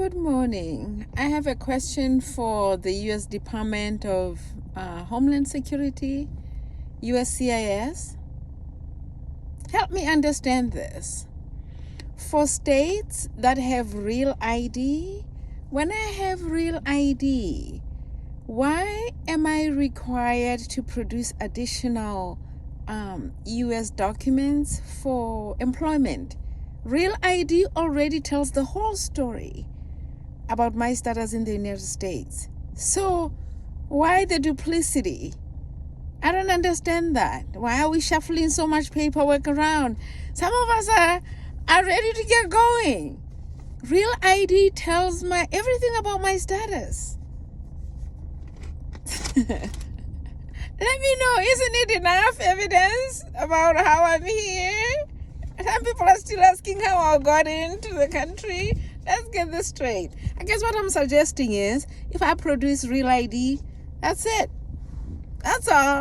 Good morning. I have a question for the U.S. Department of Homeland Security, USCIS. Help me understand this. For states that have real ID, when I have real ID, why am I required to produce additional U.S. documents for employment? Real ID already tells the whole story about my status in the United States. So why the duplicity? I don't understand that. Why are we shuffling so much paperwork around? Some of us are ready to get going. Real ID tells everything about my status. Let me know, isn't it enough evidence about how I'm here? Some people are still asking how I got into the country. Let's get this straight. I guess what I'm suggesting is, if I produce real ID, that's it. That's all.